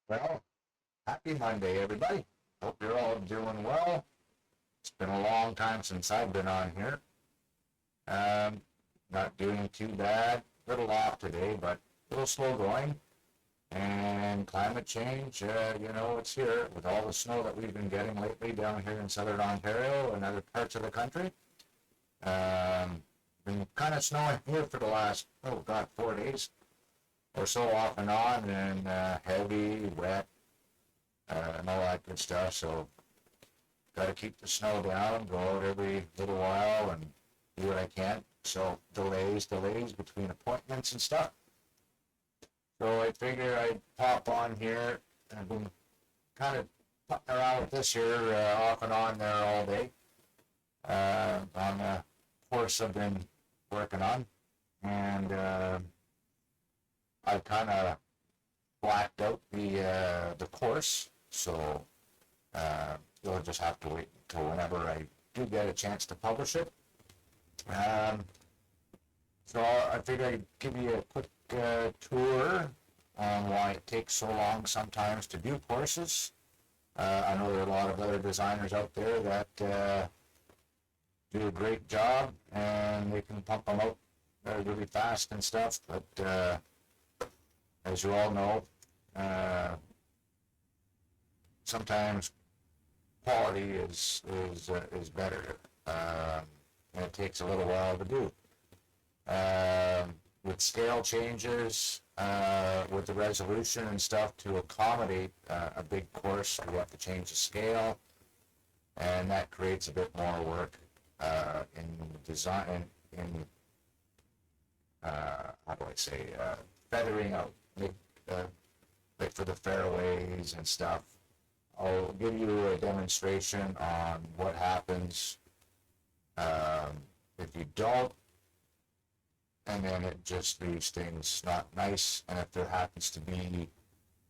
Well, happy Monday, everybody. Hope you're all doing well. It's been a long time since I've been on here. Um, Not doing too bad. A little off today, but a little slow going. And climate change, it's here with all the snow that we've been getting lately down here in southern Ontario and other parts of the country. Um, Been kind of snowing here for the last, 4 days or so off and on, and heavy, wet, and all that good stuff. So got to keep the snow down, go out every little while and do what I can. So delays between appointments and stuff. So I figure I'd pop on here. I've been kind of putting around with this here off and on there all day on the course I've been working on. And I've kind of blacked out the course. So you'll just have to wait until whenever I do get a chance to publish it. Um, so I figured I'd give you a quick tour on why it takes so long sometimes to do courses. I know there are a lot of other designers out there that do a great job and they can pump them out really fast and stuff, but as you all know, sometimes quality is better, and it takes a little while to do. With scale changes, with the resolution and stuff to accommodate a big course, we have to change the scale, and that creates a bit more work in design, in how do I say, feathering out, like for the fairways and stuff. I'll give you a demonstration on what happens if you don't, and then it just leaves things not nice. And if there happens to be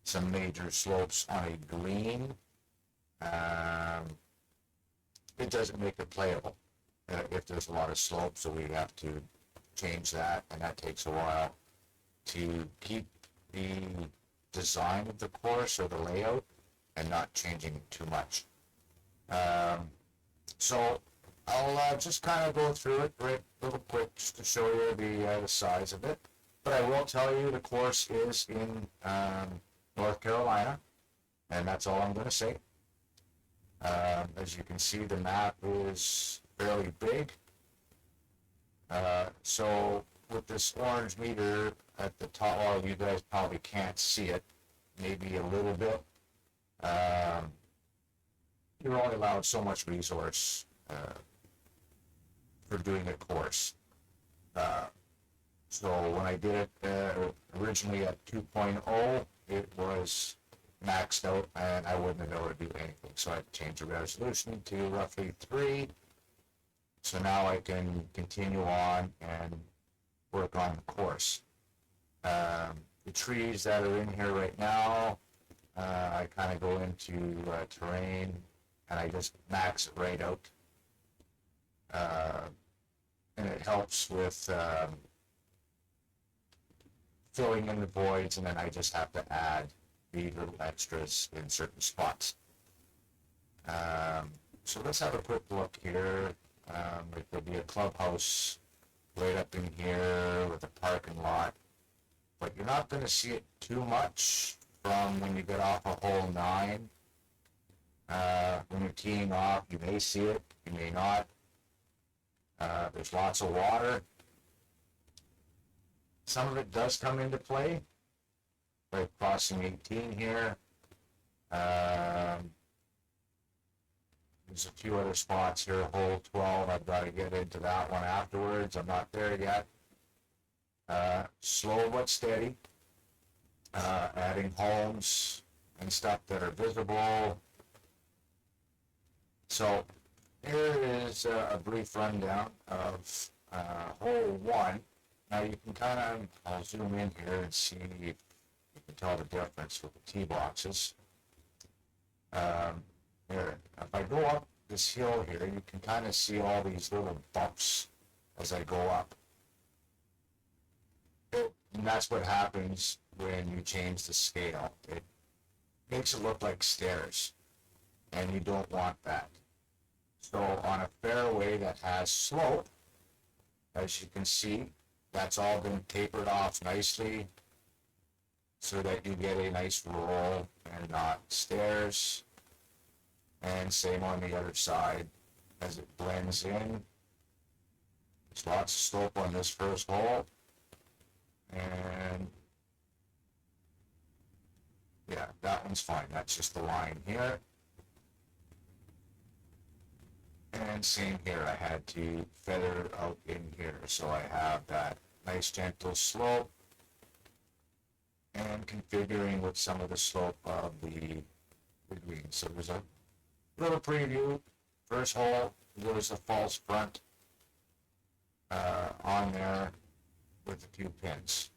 some major slopes on a green, it doesn't make it playable if there's a lot of slope, so we have to change that, and that takes a while to keep the design of the course or the layout and not changing too much. So I'll just kind of go through it right, little quick, just to show you the size of it. But I will tell you the course is in North Carolina, and that's all I'm going to say. As you can see, the map is fairly big. So with this orange meter at the top, well, you guys probably can't see it, maybe a little bit. You're only allowed so much resource for doing a course. So when I did it originally at 2.0, it was maxed out and I wouldn't have been able to do anything. So I had to change the resolution to roughly 3. So now I can continue on and work on the course. The trees that are in here right now, I kind of go into terrain and I just max it right out. And it helps with filling in the voids, and then I just have to add the little extras in certain spots. So let's have a quick look here. There'll be a clubhouse right up in here with a parking lot, but you're not going to see it too much from when you get off a hole 9. When you're teeing off, you may see it, you may not. There's lots of water. Some of it does come into play, like crossing 18 here. There's a few other spots here, hole 12, I've got to get into that one afterwards. I'm not there yet. Slow but steady. Adding homes and stuff that are visible. So here is a brief rundown of hole 1. Now you can kind of, I'll zoom in here and see if you can tell the difference with the tee boxes. Here, if I go up this hill here, you can kind of see all these little bumps as I go up. And that's what happens when you change the scale. makes it look like stairs, and you don't want that. So on a fairway that has slope, as you can see, that's all been tapered off nicely so that you get a nice roll and not stairs. And same on the other side as it blends in. There's lots of slope on this first hole. And yeah, that one's fine. That's just the line here. And same here, I had to feather out in here so I have that nice gentle slope and configuring with some of the slope of the green. So there's a little preview. First hole, there's a false front on there with a few pins.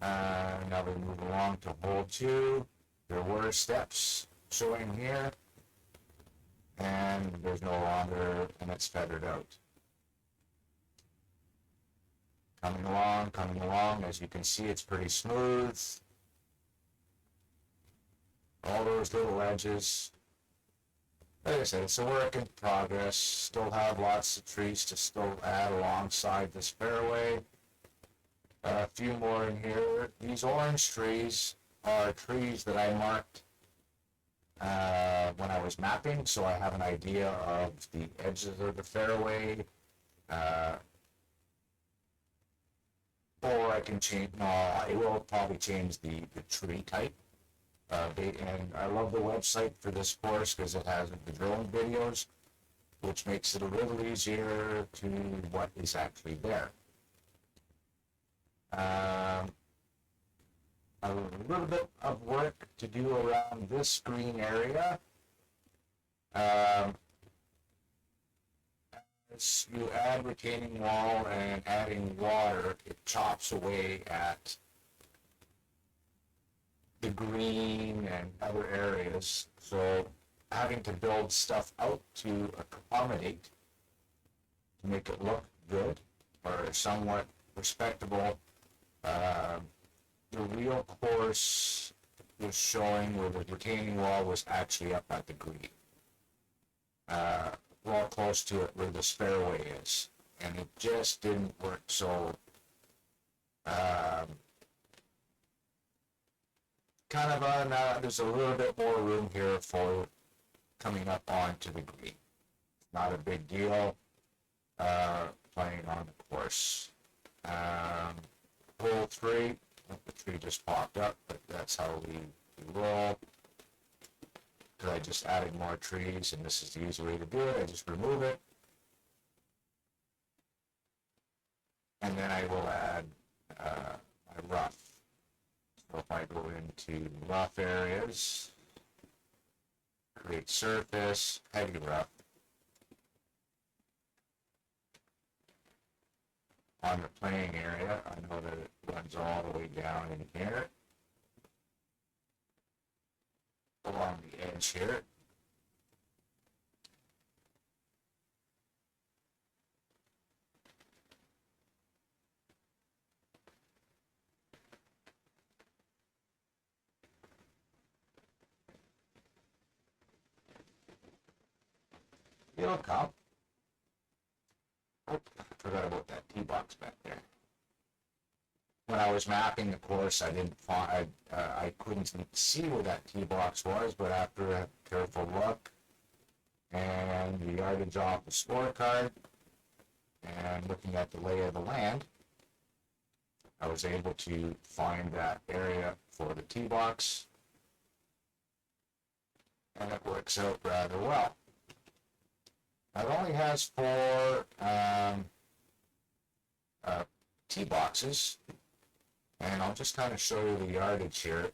Now we move along to hole 2. There were steps showing here, and there's no longer, and it's feathered out. Coming along, as you can see, it's pretty smooth. All those little edges. Like I said, it's a work in progress. Still have lots of trees to still add alongside this fairway. A few more in here. These orange trees are trees that I marked when I was mapping, so I have an idea of the edges of the fairway. Or I can change, no, I will probably change the tree type. And I love the website for this course because it has the drone videos, which makes it a little easier to what is actually there. A little bit of work to do around this green area. As you add retaining wall and adding water, it chops away at the green and other areas. So having to build stuff out to accommodate, to make it look good or somewhat respectable. The real course was showing where the retaining wall was actually up at the green. Well close to it where the fairway is. And it just didn't work. So kind of there's a little bit more room here for coming up onto the green. Not a big deal playing on the course. Hole 3, the tree just popped up, but that's how we roll. Because I just added more trees, and this is the easy way to do it. I just remove it. And then I will add my rough. So if I go into rough areas, create surface, heavy rough. On the playing area, I know that it runs all the way down in here. Along the edge here. It'll come. Oh, forgot about that tee box back there. When I was mapping the course, I didn't find, I couldn't see where that tee box was, but after a careful look and the yardage off the scorecard and looking at the lay of the land, I was able to find that area for the tee box, and it works out rather well. It only has 4 tee boxes, and I'll just kind of show you the yardage here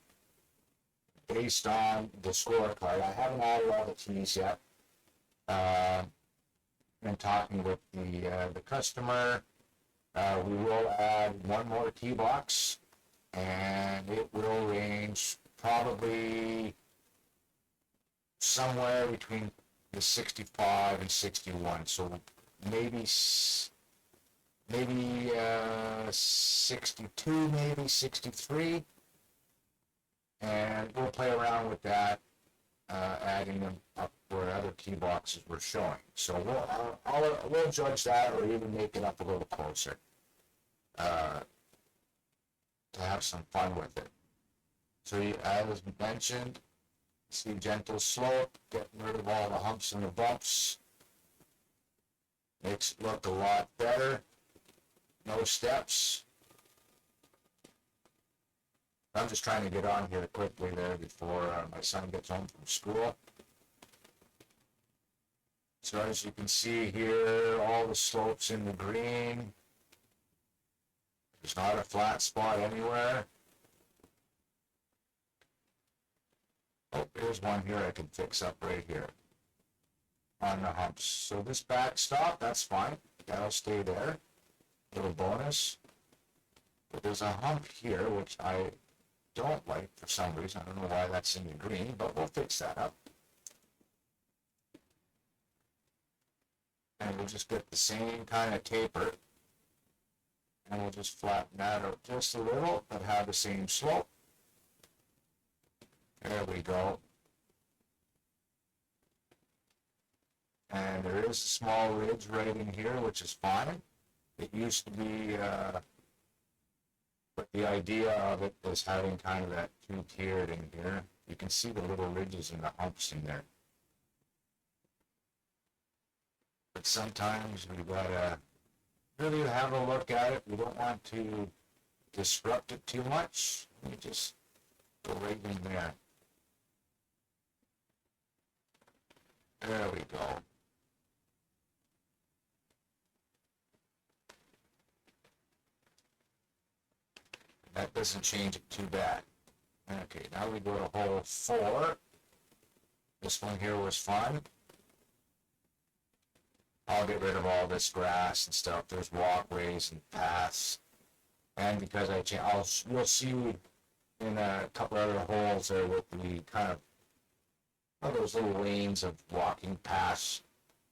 based on the scorecard. I haven't added all the tees yet. Been talking with the customer. We will add 1 more tee box, and it will range probably somewhere between the 65 and 61. So maybe 62, maybe 63. And we'll play around with that, adding them up where other key boxes were showing. So we'll judge that or even make it up a little closer to have some fun with it. So as mentioned, see gentle slope, getting rid of all the humps and the bumps. Makes it look a lot better. No steps. I'm just trying to get on here quickly there before my son gets home from school. So as you can see here, all the slopes in the green. There's not a flat spot anywhere. Oh, there's one here I can fix up right here on the humps. So this backstop, that's fine. That'll stay there. Little bonus. But there's a hump here, which I don't like for some reason. I don't know why that's in the green, but we'll fix that up. And we'll just get the same kind of taper. And we'll just flatten that out just a little, but have the same slope. There we go. And there is a small ridge right in here, which is fine. It used to be, but the idea of it was having kind of that two-tiered in here. You can see the little ridges and the humps in there. But sometimes we gotta really have a look at it. We don't want to disrupt it too much. We just go right in there. There we go. That doesn't change it too bad. Okay, now we go to hole 4. This one here was fun. I'll get rid of all this grass and stuff. There's walkways and paths. And because you'll see in a couple other holes there with the kind of those little lanes of walking paths.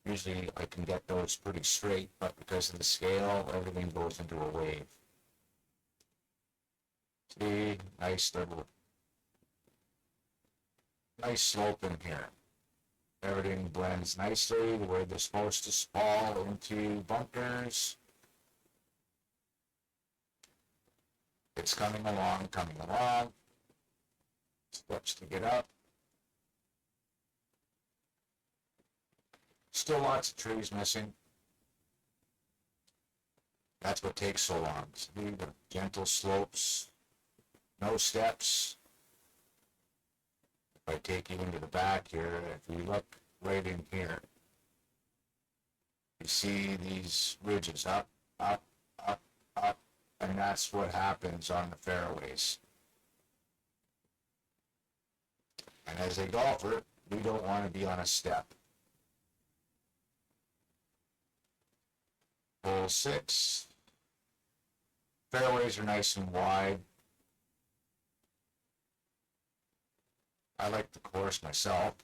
Usually I can get those pretty straight, but because of the scale, everything goes into a wave. See, nice slope in here. Everything blends nicely the way they're supposed to fall into bunkers. It's coming along. Steps to get up. Still lots of trees missing. That's what takes so long. See the gentle slopes, no steps. If I take you into the back here, if you look right in here, you see these ridges up, up, up, up, and that's what happens on the fairways. And as a golfer, we don't want to be on a step. Hole 6. Fairways are nice and wide. I like the course myself.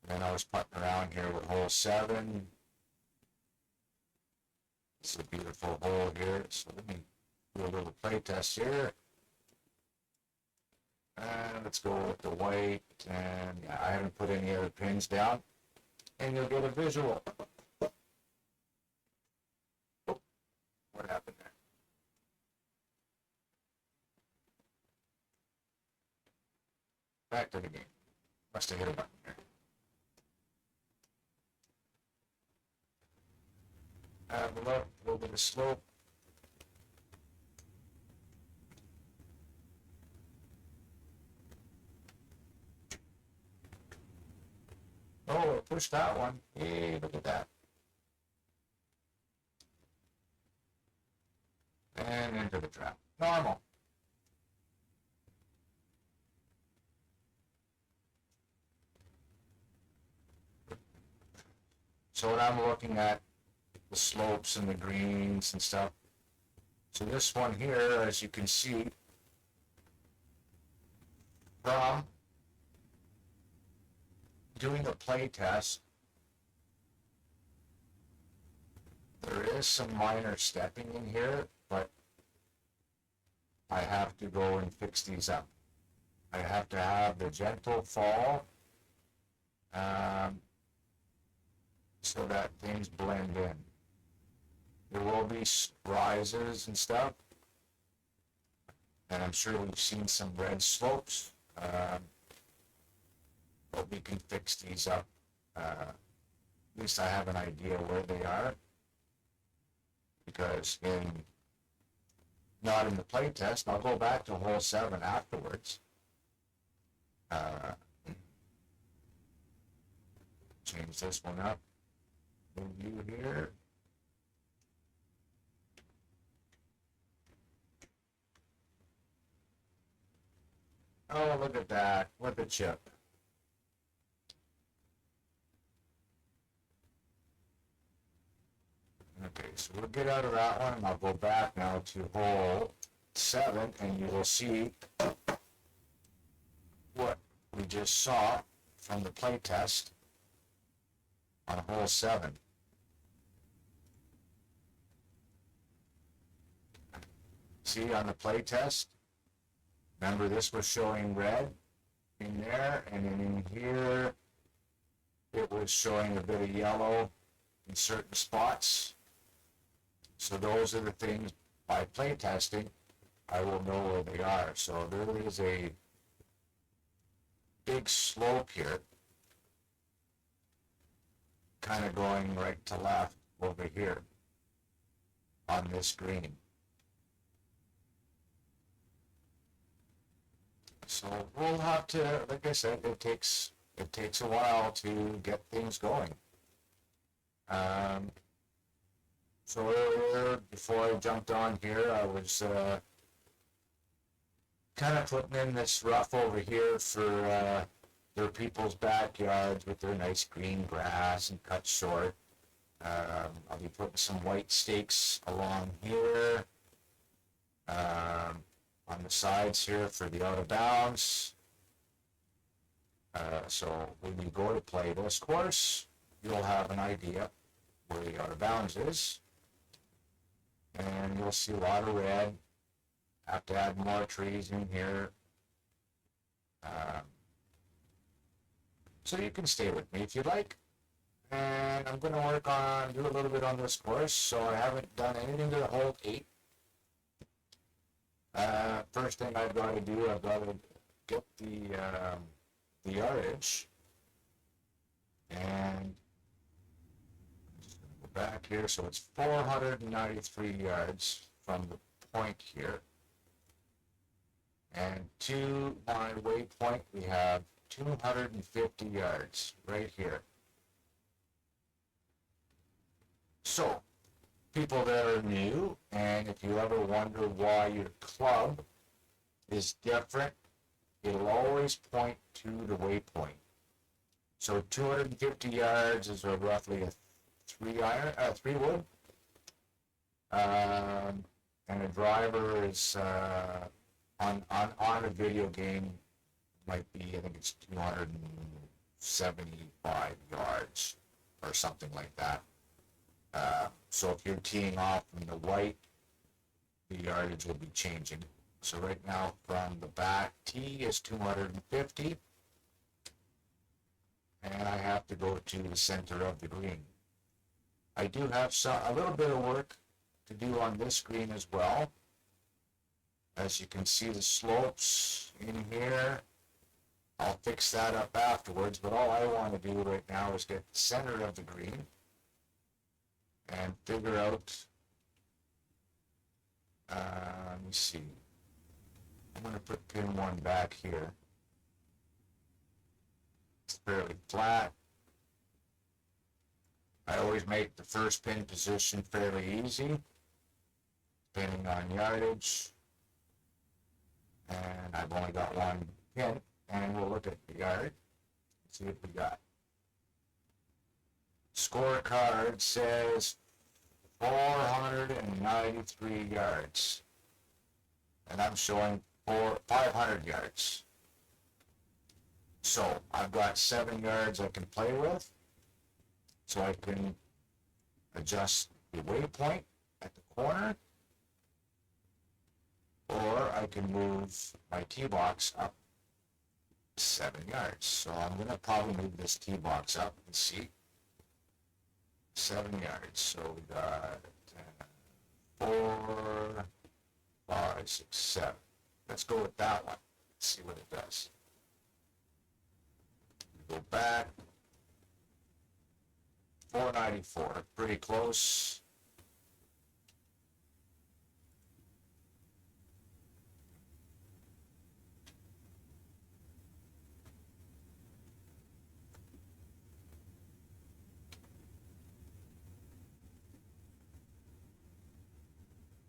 And then I was putting around here with hole 7. This is a beautiful hole here. So let me do a little play test here. And let's go with the white. And yeah, I haven't put any other pins down. And you'll get a visual. Oh, what happened there? Back to the game. Must have hit a button here. Have a look, a little bit of slope. Oh, push that one. Hey, look at that. And into the trap. Normal. So what I'm looking at, the slopes and the greens and stuff. So this one here, as you can see, from doing a play test, there is some minor stepping in here, but I have to go and fix these up. I have to have the gentle fall so that things blend in. There will be rises and stuff, and I'm sure we've seen some red slopes, but we can fix these up. At least I have an idea where they are, because not in the play test, I'll go back to hole 7 afterwards. Change this one up. Move you here. Oh, look at that, with the chip. Okay, so we'll get out of that one, and I'll go back now to hole 7, and you will see what we just saw from the play test on hole 7. See, on the play test, remember this was showing red in there, and then in here it was showing a bit of yellow in certain spots. So those are the things, by play testing, I will know where they are. So there is a big slope here, kind of going right to left over here on this green. So we'll have to, like I said, it takes a while to get things going. So earlier, before I jumped on here, I was kind of putting in this rough over here for their people's backyards with their nice green grass and cut short. I'll be putting some white stakes along here, on the sides here for the out of bounds. So when you go to play this course, you'll have an idea where the out of bounds is. And you'll see a lot of red. Have to add more trees in here. So you can stay with me if you'd like. And I'm going to do a little bit on this course. So I haven't done anything to the hole 8. First thing I've got to do, I've got to get the yardage. And back here, so it's 493 yards from the point here, and to my waypoint we have 250 yards right here. So people that are new, and if you ever wonder why your club is different, it'll always point to the waypoint. So 250 yards is roughly a 3 wood, and a driver is on a video game might be, I think it's 275 yards or something like that. So if you're teeing off from the white, the yardage will be changing. So right now from the back tee is 250, and I have to go to the center of the green. I do have a little bit of work to do on this green as well. As you can see, the slopes in here, I'll fix that up afterwards, but all I want to do right now is get the center of the green and figure out, let me see, I'm going to put pin 1 back here. It's fairly flat. I always make the first pin position fairly easy, depending on yardage. And I've only got one pin, and we'll look at the yard, see what we got. Scorecard says 493 yards, and I'm showing 500 yards. So I've got 7 yards I can play with. So I can adjust the waypoint at the corner, or I can move my tee box up 7 yards. So I'm going to probably move this tee box up and see. 7 yards. So we got 4, 5, 6, 7. Let's go with that one. Let's see what it does. Go back. 494. Pretty close.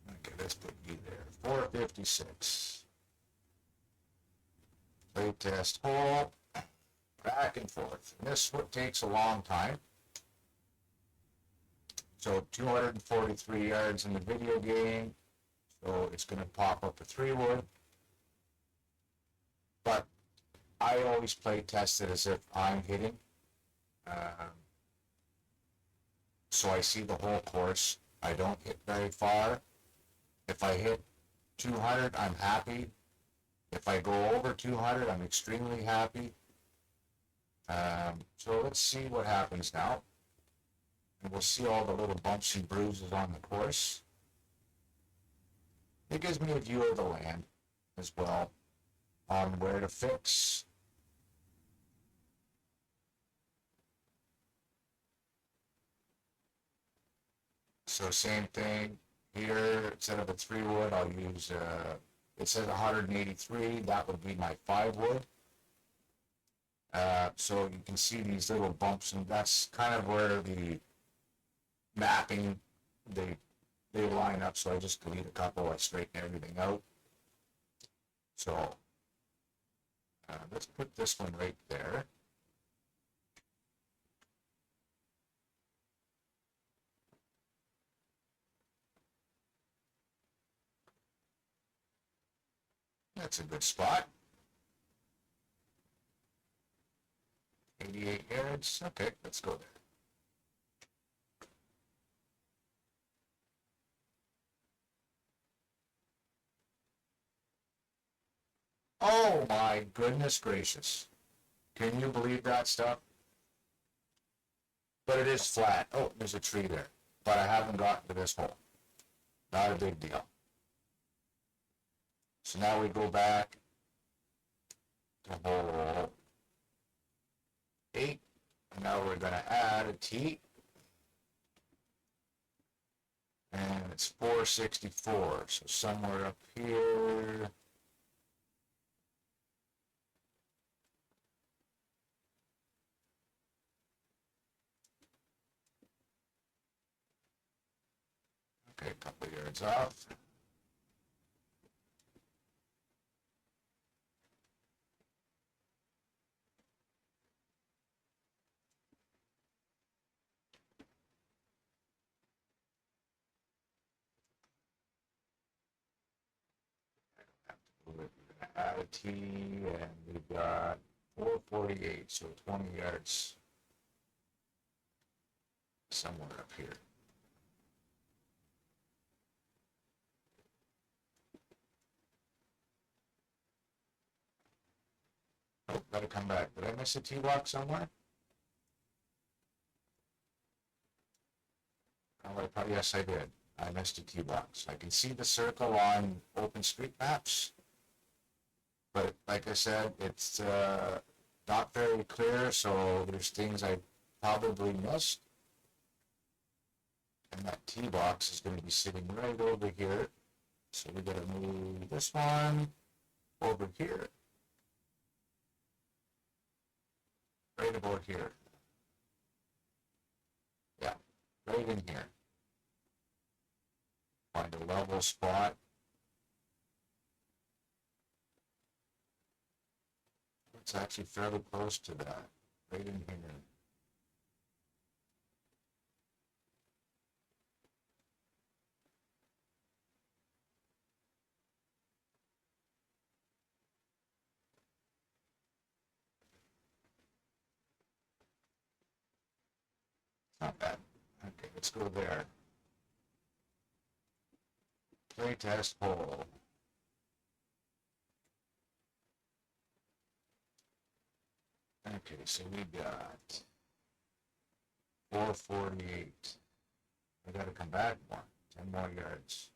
Okay, let's put you there. 456. Play test hole. Back and forth. And this one takes a long time. So 243 yards in the video game. So it's going to pop up a 3-wood. But I always play test it as if I'm hitting. So I see the whole course. I don't hit very far. If I hit 200, I'm happy. If I go over 200, I'm extremely happy. So let's see what happens now. And we'll see all the little bumps and bruises on the course. It gives me a view of the land as well on where to fix. So same thing here. Instead of a 3-wood, I'll use, it says 183. That would be my 5-wood. So you can see these little bumps, and that's kind of where the mapping, they line up. So I just delete a couple, I straighten everything out. So let's put this one right there. That's a good spot. 88 yards. Okay, let's go there. Oh my goodness gracious. Can you believe that stuff? But it is flat. Oh, there's a tree there. But I haven't gotten to this hole. Not a big deal. So now we go back to hole 8. And now we're going to add a tee. And it's 464. So somewhere up here. Okay, a couple of yards off. Add a tee, and we've got 448, so 20 yards somewhere up here. Oh, gotta come back. Did I miss a tee block somewhere? Oh, yes, I did. I missed a tee box. I can see the circle on OpenStreetMaps, but like I said, it's not very clear, so there's things I probably missed. And that tee box is going to be sitting right over here. So we got to move this one over here. Right about here. Yeah, right in here. Find a level spot. It's actually fairly close to that. Right in here. Not bad. Okay, let's go there. Play test hole. Okay, so we got 448. I gotta come back more. 10 more yards.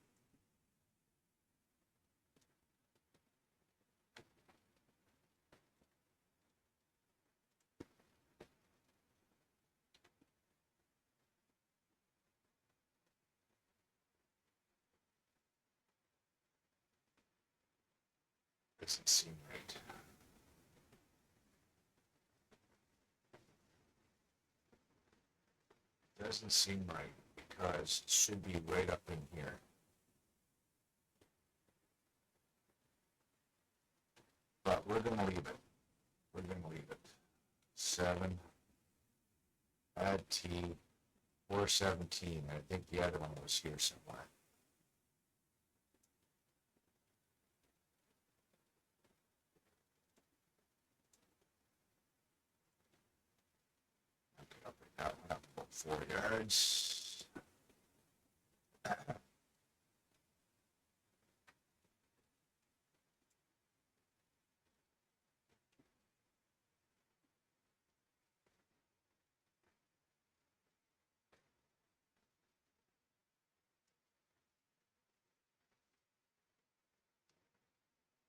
Doesn't seem right. Doesn't seem right because it should be right up in here. But we're gonna leave it. We're gonna leave it. 7. Add T. 417. I think the other one was here somewhere. Okay, I'll bring that one up about 4 yards.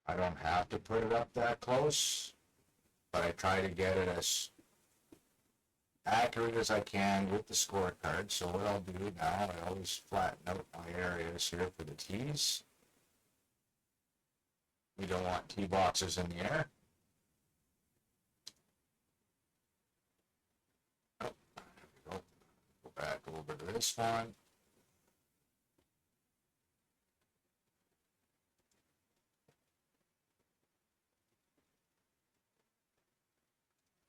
I don't have to put it up that close, but I try to get it as accurate as I can with the scorecard. So what I'll do now, I always flatten out my areas here for the tees. We don't want tee boxes in the air. Oh, there we go. Go back over to this one.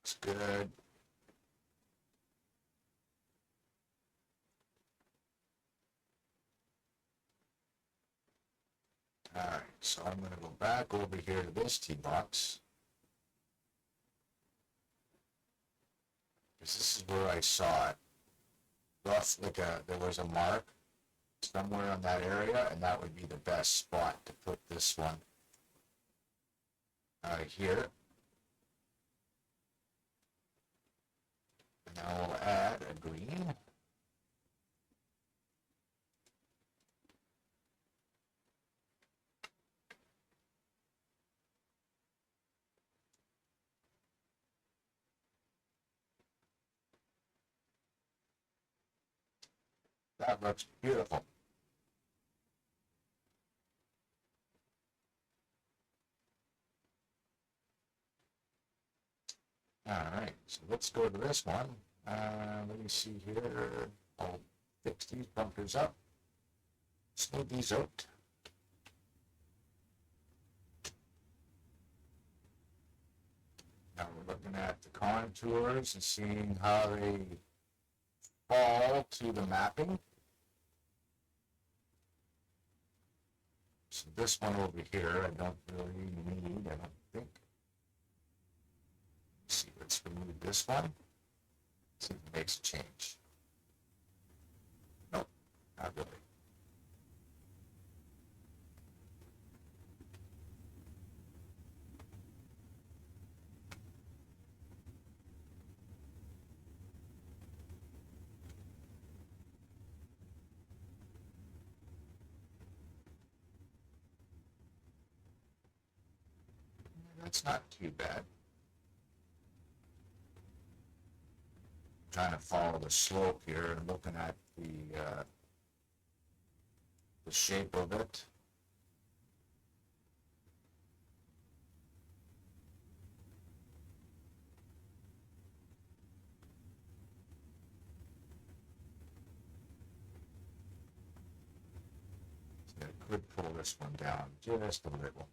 Looks good. All right, so I'm going to go back over here to this tee box. Because this is where I saw it. Rough, there was a mark somewhere on that area, and that would be the best spot to put this one here. And now we'll add a green. That looks beautiful. All right, so let's go to this one. Let me see here. I'll fix these bumpers up. Smooth these out. Now we're looking at the contours and seeing how they fall to the mapping. So this one over here, I don't really need, I don't think. Let's see, let's remove this one. See if it makes a change. Nope, not really. That's not too bad. Trying to follow the slope here and looking at the shape of it. So I could pull this one down just a little.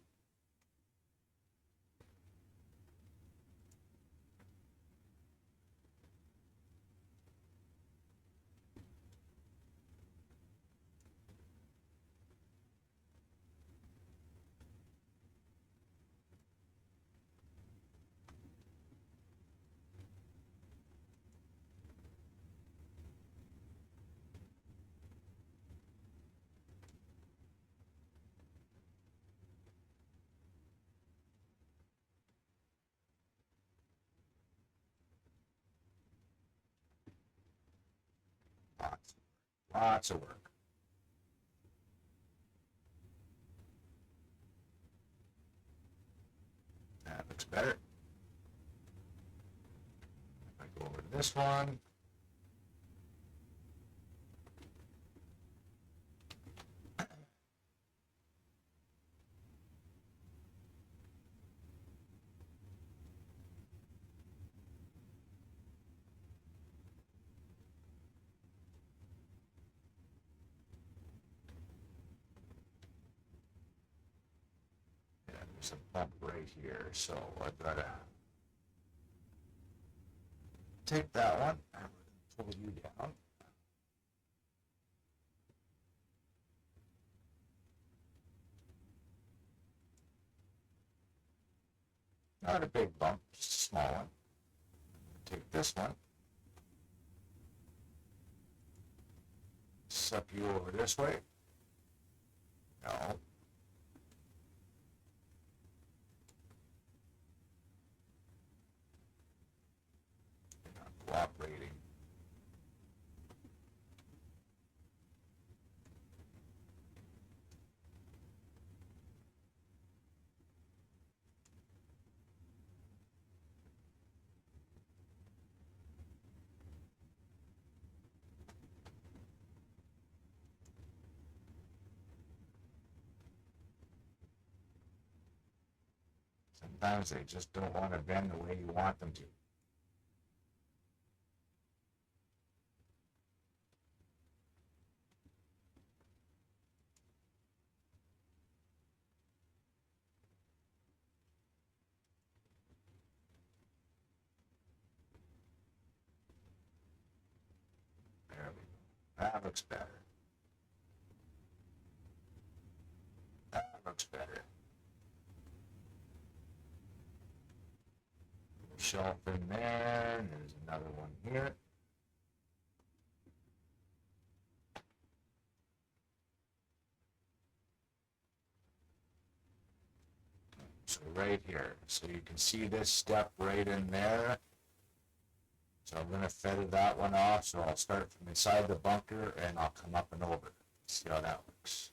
Lots of work. That looks better. If I go over to this one. Yeah, there's a bump right here, so I've got to take that one and pull you down. Not a big bump, just a small one. Take this one, suck you over this way. No. You're not cooperating. Sometimes they just don't want to bend the way you want them to. There we go. That looks better. That looks better. Shelf in there, and there's another one here. So right here, so you can see this step right in there. So I'm going to feather that one off, so I'll start from inside the bunker and I'll come up and over. See how that looks.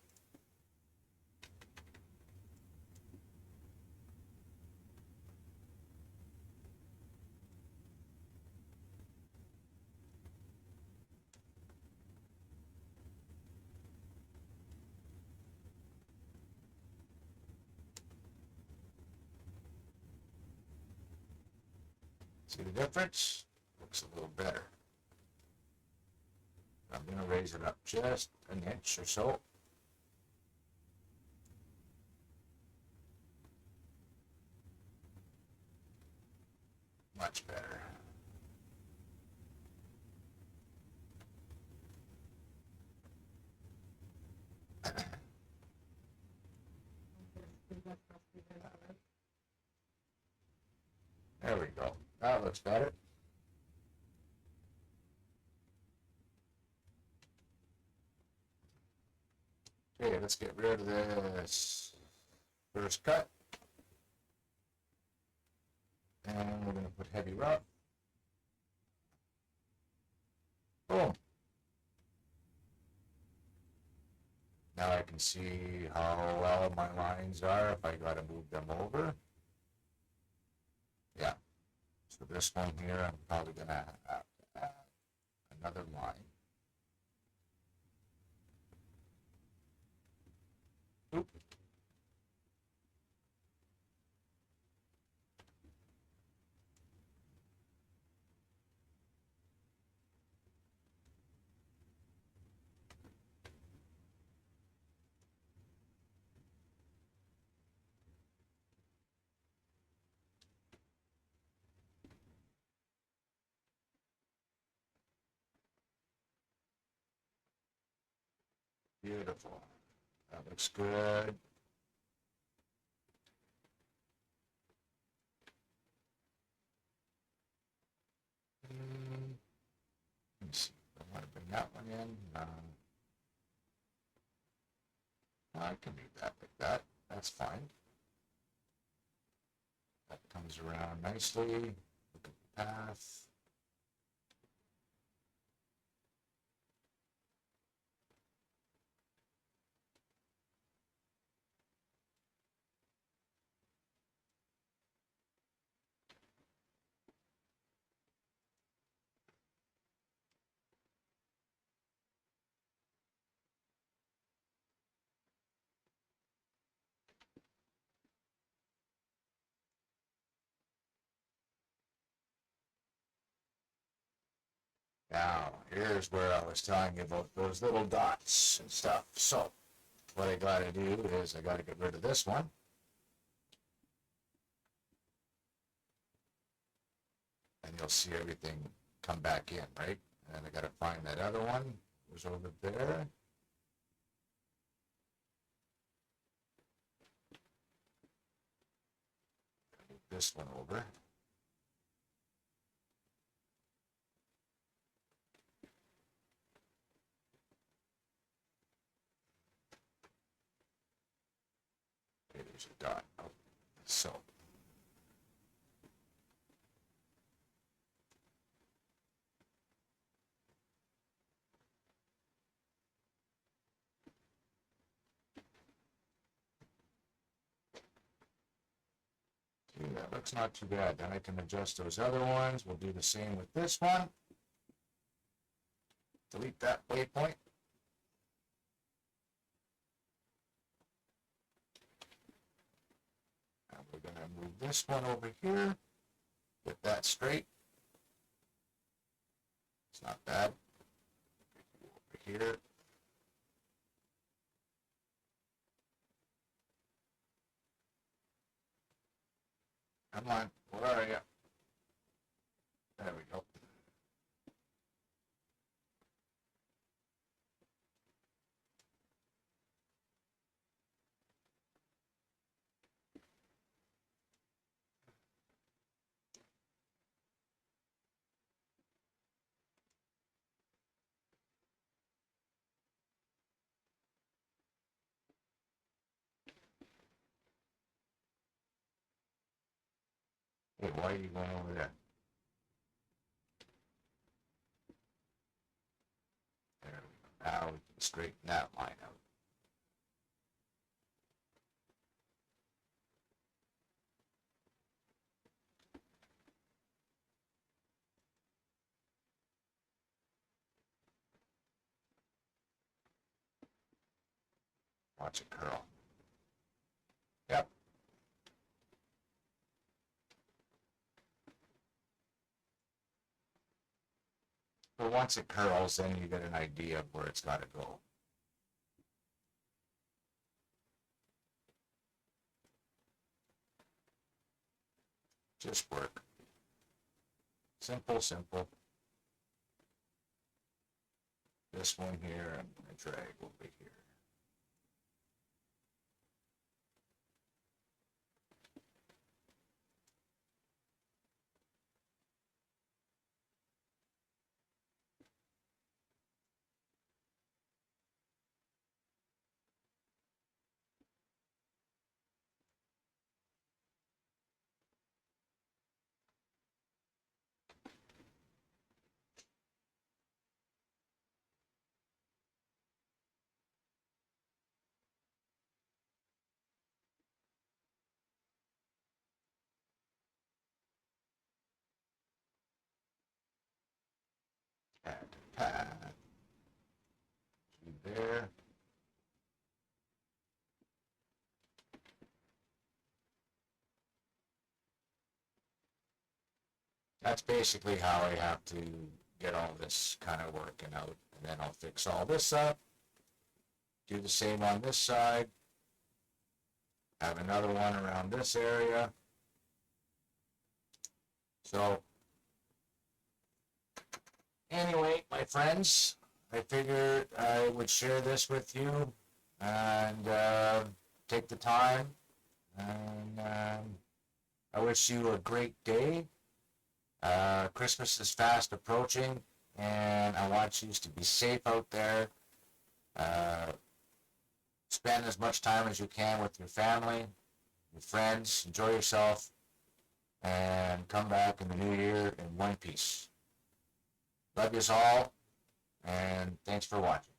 See the difference? Looks a little better. I'm going to raise it up just an inch or so. Much better. There we go. That looks better. Okay, let's get rid of this first cut. And we're going to put heavy rough. Boom. Now I can see how well my lines are if I got to move them over. Yeah. So this one here, I'm probably going to have to add another line. Oop. Beautiful. That looks good. Let me see. I want to bring that one in. I can leave that like that. That's fine. That comes around nicely. Look at the path. Now, here's where I was telling you about those little dots and stuff. So, what I gotta do is I gotta get rid of this one. And you'll see everything come back in, right? And I gotta find that other one. It was over there. Move this one over. Okay, there's a dot. Oh, so. That looks not too bad. Then I can adjust those other ones. We'll do the same with this one. Delete that waypoint. And we're going to move this one over here. Get that straight. It's not bad. Over here. Come on, where are you? There we go. Hey, why are you going over there? There we go. Now we can straighten that line out. Watch it curl. Yep. But once it curls, then you get an idea of where it's got to go. Just work. Simple, simple. This one here, and I drag over here. Add pad. There. That's basically how I have to get all this kind of working out. And then I'll fix all this up. Do the same on this side. Have another one around this area. So, anyway, my friends, I figured I would share this with you and take the time. And I wish you a great day. Christmas is fast approaching, and I want you to be safe out there. Spend as much time as you can with your family, your friends. Enjoy yourself, and come back in the new year in one piece. Love yous all, and thanks for watching.